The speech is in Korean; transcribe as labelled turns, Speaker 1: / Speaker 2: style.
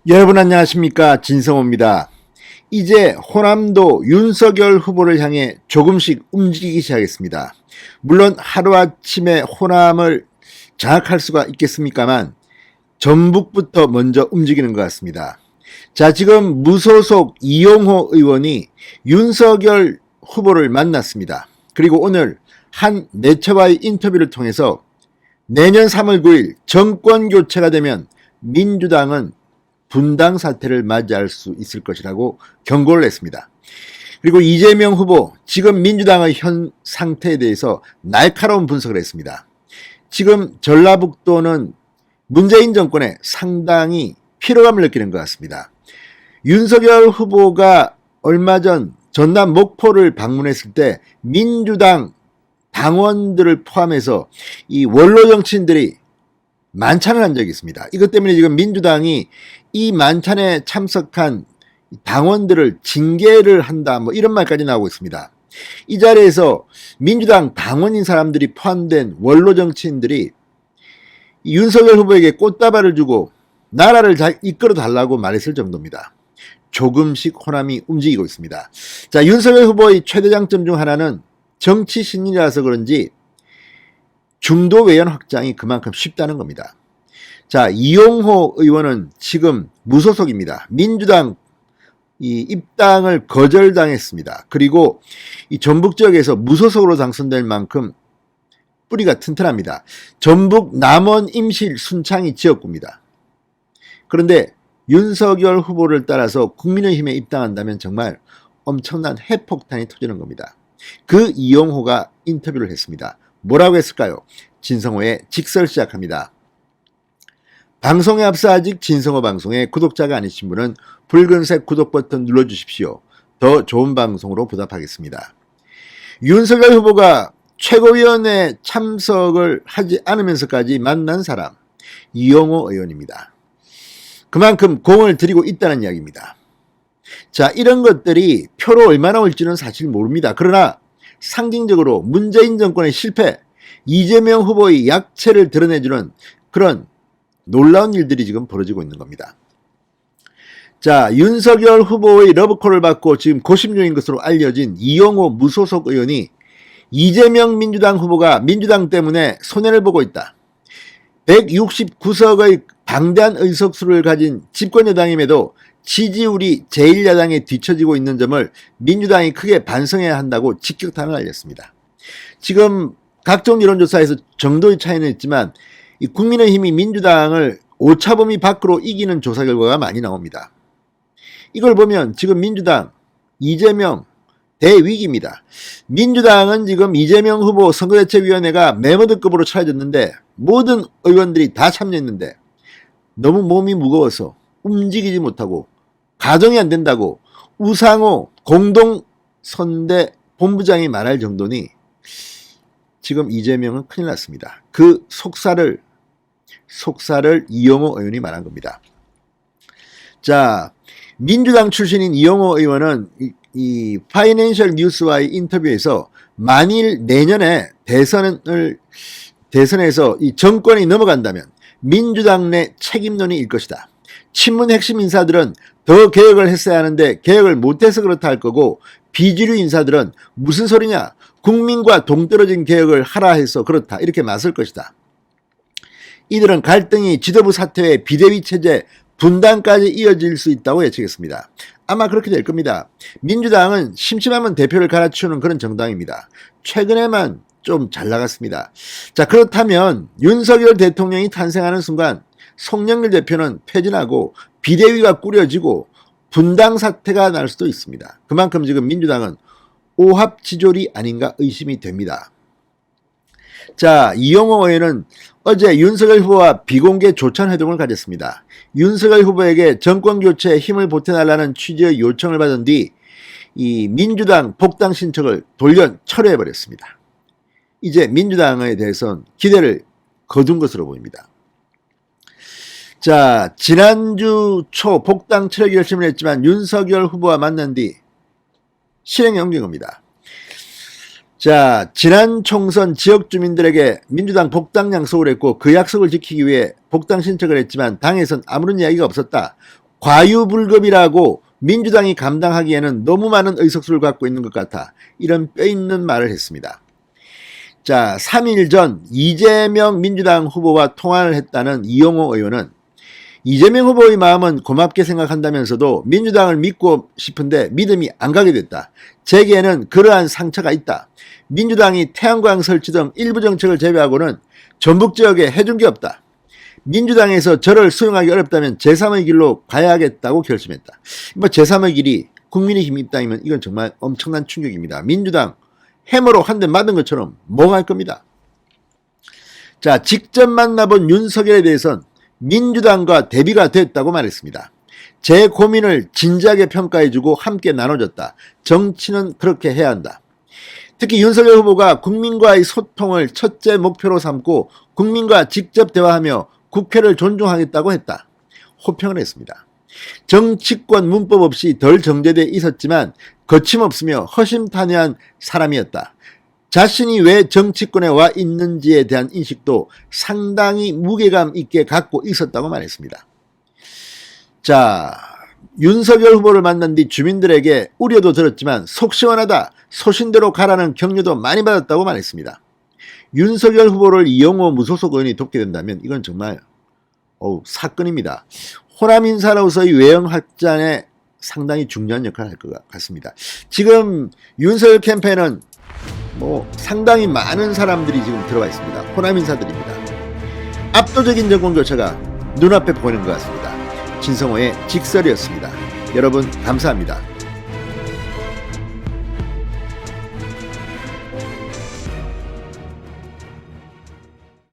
Speaker 1: 여러분 안녕하십니까, 진성호입니다. 이제 호남도 윤석열 후보를 향해 조금씩 움직이기 시작했습니다. 물론 하루아침에 호남을 장악할 수가 있겠습니까만 전북부터 먼저 움직이는 것 같습니다. 자, 지금 무소속 이용호 의원이 윤석열 후보를 만났습니다. 그리고 오늘 한 매체와의 인터뷰를 통해서 내년 3월 9일 정권 교체가 되면 민주당은 분당 사태를 맞이할 수 있을 것이라고 경고를 했습니다. 그리고 이재명 후보, 지금 민주당의 현 상태에 대해서 날카로운 분석을 했습니다. 지금 전라북도는 문재인 정권에 상당히 피로감을 느끼는 것 같습니다. 윤석열 후보가 얼마 전 전남 목포를 방문했을 때 민주당 당원들을 포함해서 이 원로 정치인들이 만찬을 한 적이 있습니다. 이것 때문에 지금 민주당이 이 만찬에 참석한 당원들을 징계를 한다, 이런 말까지 나오고 있습니다. 이 자리에서 민주당 당원인 사람들이 포함된 원로 정치인들이 윤석열 후보에게 꽃다발을 주고 나라를 잘 이끌어 달라고 말했을 정도입니다. 조금씩 호남이 움직이고 있습니다. 자, 윤석열 후보의 최대 장점 중 하나는 정치 신인이라서 그런지 중도 외연 확장이 그만큼 쉽다는 겁니다. 자, 이용호 의원은 지금 무소속입니다. 민주당 입당을 거절당했습니다. 그리고 이 전북 지역에서 무소속으로 당선될 만큼 뿌리가 튼튼합니다. 전북 남원 임실 순창이 지역구입니다. 그런데 윤석열 후보를 따라서 국민의힘에 입당한다면 정말 엄청난 핵폭탄이 터지는 겁니다. 그 이용호가 인터뷰를 했습니다. 뭐라고 했을까요? 진성호의 직설 시작합니다. 방송에 앞서 아직 진성호 방송의 구독자가 아니신 분은 붉은색 구독 버튼 눌러주십시오. 더 좋은 방송으로 보답하겠습니다. 윤석열 후보가 최고위원회 참석을 하지 않으면서까지 만난 사람, 이용호 의원입니다. 그만큼 공을 들이고 있다는 이야기입니다. 자, 이런 것들이 표로 얼마나 올지는 사실 모릅니다. 그러나 상징적으로 문재인 정권의 실패, 이재명 후보의 약체를 드러내주는 그런 놀라운 일들이 지금 벌어지고 있는 겁니다. 자, 윤석열 후보의 러브콜을 받고 지금 고심 중인 것으로 알려진 이용호 무소속 의원이 이재명 민주당 후보가 민주당 때문에 손해를 보고 있다. 169석의 방대한 의석수를 가진 집권여당임에도 지지율이 제1야당에 뒤처지고 있는 점을 민주당이 크게 반성해야 한다고 직격탄을 알렸습니다. 지금 각종 여론조사에서 정도의 차이는 있지만 이 국민의힘이 민주당을 오차범위 밖으로 이기는 조사 결과가 많이 나옵니다. 이걸 보면 지금 민주당, 이재명 대위기입니다. 민주당은 지금 이재명 후보 선거대책위원회가 메모드급으로 차려졌는데 모든 의원들이 다 참여했는데 너무 몸이 무거워서 움직이지 못하고 가정이 안 된다고 우상호 공동선대 본부장이 말할 정도니 지금 이재명은 큰일 났습니다. 그 속사를 이용호 의원이 말한 겁니다. 자, 민주당 출신인 이용호 의원은 이 파이낸셜 뉴스와의 인터뷰에서 만일 내년에 대선에서 이 정권이 넘어간다면 민주당 내 책임론이 일 것이다. 친문 핵심 인사들은 더 개혁을 했어야 하는데 개혁을 못해서 그렇다 할 거고 비주류 인사들은 무슨 소리냐, 국민과 동떨어진 개혁을 하라 해서 그렇다, 이렇게 맞설 것이다. 이들은 갈등이 지도부 사퇴에 비대위 체제 분단까지 이어질 수 있다고 예측했습니다. 아마 그렇게 될 겁니다. 민주당은 심심하면 대표를 갈아치우는 그런 정당입니다. 최근에만 좀 잘 나갔습니다. 자, 그렇다면 윤석열 대통령이 탄생하는 순간 송영길 대표는 퇴진하고 비대위가 꾸려지고 분당 사태가 날 수도 있습니다. 그만큼 지금 민주당은 오합지졸이 아닌가 의심이 됩니다. 자, 이용호 의원은 어제 윤석열 후보와 비공개 조찬 회동을 가졌습니다. 윤석열 후보에게 정권 교체에 힘을 보태달라는 취지의 요청을 받은 뒤 이 민주당 복당 신청을 돌려 철회해버렸습니다. 이제 민주당에 대해서는 기대를 거둔 것으로 보입니다. 자, 지난주 초 복당 철회 결심을 했지만 윤석열 후보와 만난 뒤 실행에 옮긴 겁니다. 자, 지난 총선 지역 주민들에게 민주당 복당 약속을 했고 그 약속을 지키기 위해 복당 신청을 했지만 당에선 아무런 이야기가 없었다. 과유불급이라고 민주당이 감당하기에는 너무 많은 의석수를 갖고 있는 것 같아 이런 뼈있는 말을 했습니다. 자, 3일 전 이재명 민주당 후보와 통화를 했다는 이용호 의원은 이재명 후보의 마음은 고맙게 생각한다면서도 민주당을 믿고 싶은데 믿음이 안 가게 됐다. 제게는 그러한 상처가 있다. 민주당이 태양광 설치 등 일부 정책을 제외하고는 전북 지역에 해준 게 없다. 민주당에서 저를 수용하기 어렵다면 제3의 길로 가야겠다고 결심했다. 뭐 제3의 길이 국민의힘 입당이면 이건 정말 엄청난 충격입니다. 민주당 해머로 한 대 맞은 것처럼 멍할 겁니다. 자, 직접 만나본 윤석열에 대해선 민주당과 대비가 됐다고 말했습니다. 제 고민을 진지하게 평가해주고 함께 나눠줬다. 정치는 그렇게 해야 한다. 특히 윤석열 후보가 국민과의 소통을 첫째 목표로 삼고 국민과 직접 대화하며 국회를 존중하겠다고 했다. 호평을 했습니다. 정치권 문법 없이 덜 정제돼 있었지만 거침없으며 허심탄회한 사람이었다. 자신이 왜 정치권에 와 있는지에 대한 인식도 상당히 무게감 있게 갖고 있었다고 말했습니다. 자, 윤석열 후보를 만난 뒤 주민들에게 우려도 들었지만 속 시원하다, 소신대로 가라는 격려도 많이 받았다고 말했습니다. 윤석열 후보를 이용호 무소속 의원이 돕게 된다면 이건 정말 사건입니다. 호남 인사로서의 외형 확장에 상당히 중요한 역할을 할 것 같습니다. 지금 윤석열 캠페인은 상당히 많은 사람들이 지금 들어가 있습니다. 호남 인사들입니다. 압도적인 정권 교체가 눈앞에 보이는 것 같습니다. 진성호의 직설이었습니다. 여러분 감사합니다.